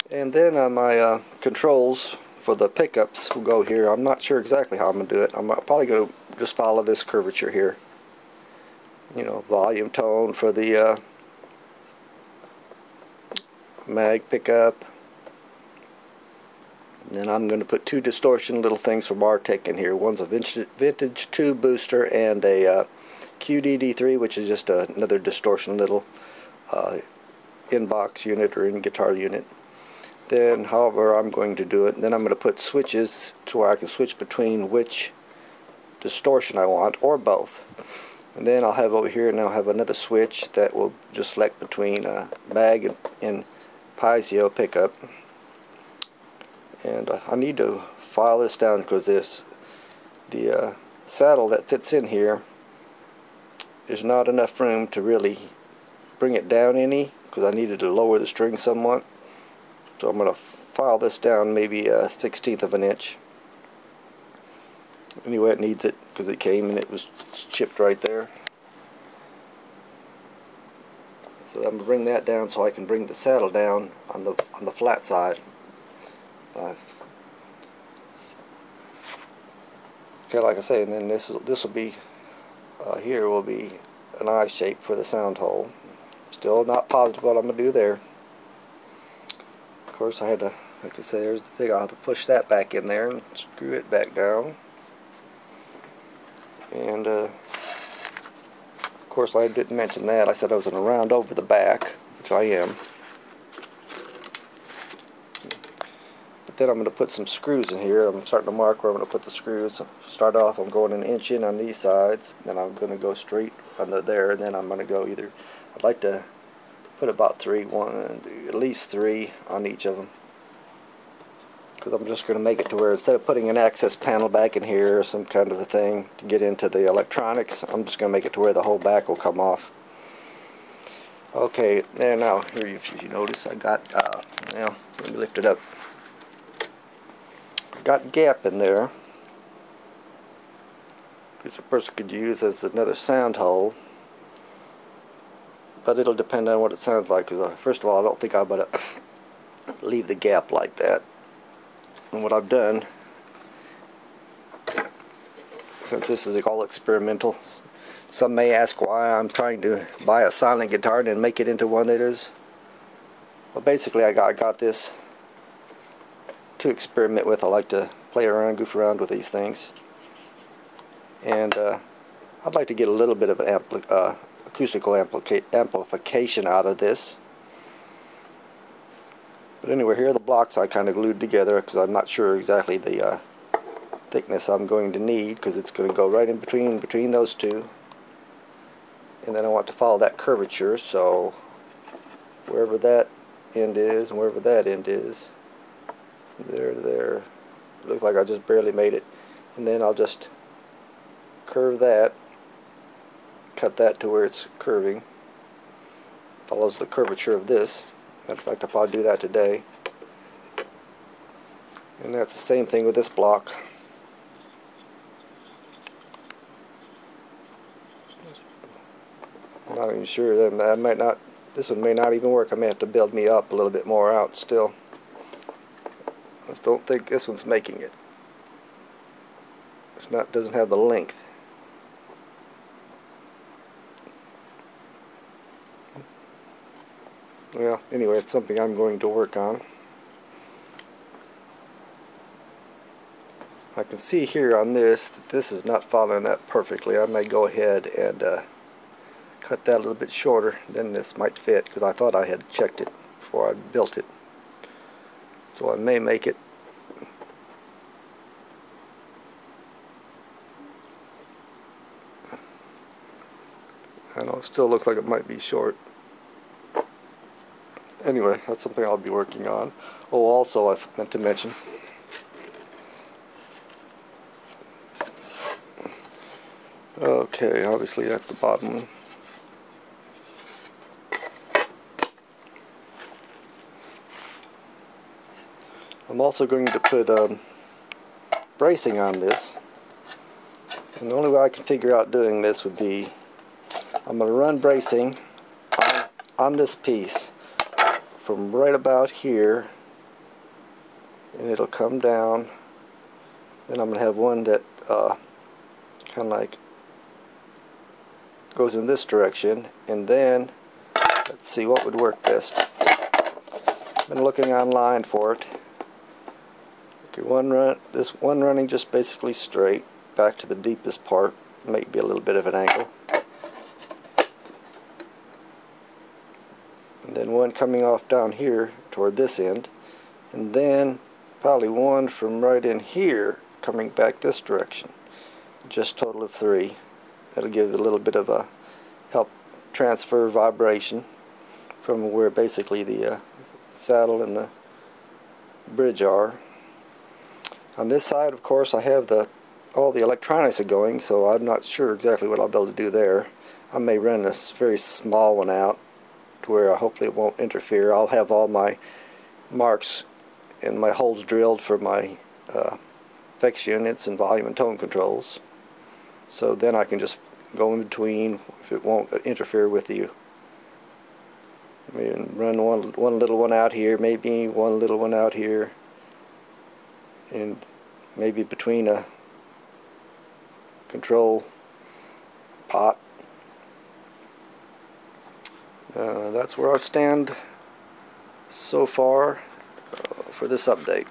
And then my controls for the pickups will go here. I'm not sure exactly how I'm going to do it. I'm probably going to just follow this curvature here. You know, volume tone for the mag pickup. And then I'm going to put two distortion little things from Arctic in here. One's a vintage tube booster and a QDD3, which is just another distortion little in-box unit or in-guitar unit. Then, however I'm going to do it, then I'm going to put switches to where I can switch between which distortion I want, or both. And then I'll have over here, and I'll have another switch that will just select between mag and piezo pickup. And I need to file this down because the saddle that fits in here, there's not enough room to really bring it down any, because I needed to lower the string somewhat. So I'm going to file this down maybe a 1/16 of an inch. Anyway, it needs it because it came and it was chipped right there. So I'm going to bring that down so I can bring the saddle down on the flat side. Okay, like I say, and then this will be here will be an eye shape for the sound hole. Still not positive what I'm going to do there. Of course, I had to, like I say, there's the thing. I'll have to push that back in there and screw it back down. And of course, I didn't mention that. I said I was going to round over the back, which I am. Then I'm going to put some screws in here. I'm starting to mark where I'm going to put the screws. Start off, I'm going an inch in on these sides, then I'm going to go straight under there, and then I'm going to go either, I'd like to put about at least three on each of them, because I'm just going to make it to where instead of putting an access panel back in here or some kind of a thing to get into the electronics, I'm just going to make it to where the whole back will come off. Okay, there now, here if you notice, I got, now, let me lift it up. Got gap in there, which a person could use as another sound hole, but it'll depend on what it sounds like. Because first of all, I don't think I'm going to leave the gap like that. And what I've done, since this is all experimental, some may ask why I'm trying to buy a silent guitar and then make it into one that is. Well, basically, I got this to experiment with. I like to play around, goof around with these things, and I'd like to get a little bit of an acoustical amplification out of this. But anyway, here are the blocks I kind of glued together because I'm not sure exactly the thickness I'm going to need, because it's going to go right in between those two, and then I want to follow that curvature, so wherever that end is and wherever that end is, there to there. It looks like I just barely made it. And then I'll just curve that, cut that to where it's curving. Follows the curvature of this. Matter of fact, I'll probably do that today. And that's the same thing with this block. I'm not even sure. That might not. This one may not even work. I may have to build me up a little bit more out still. I just don't think this one's making it. It's not, doesn't have the length. Well, anyway, it's something I'm going to work on. I can see here on this that this is not following that perfectly. I may go ahead and cut that a little bit shorter. Then this might fit, because I thought I had checked it before I built it. So I may make it. I know it still looks like it might be short. Anyway, that's something I'll be working on. Oh, also I meant to mention, okay, obviously that's the bottom one. I'm also going to put bracing on this, and the only way I can figure out doing this would be I'm going to run bracing on this piece from right about here, and it'll come down. Then I'm going to have one that kind of like goes in this direction, and then let's see what would work best. Been looking online for it. Okay, this one running just basically straight back to the deepest part, maybe a little bit of an angle, and then one coming off down here toward this end, and then probably one from right in here coming back this direction. Just total of 3. That'll give it a little bit of a help transfer vibration from where basically the saddle and the bridge are. On this side, of course, I have all the electronics are going, so I'm not sure exactly what I'll be able to do there. I may run a very small one out to where hopefully it won't interfere. I'll have all my marks and my holes drilled for my fix units and volume and tone controls. So then I can just go in between if it won't interfere with you. I mean, run one little one out here, maybe one little one out here, and maybe between a control pot. That's where I stand so far for this update.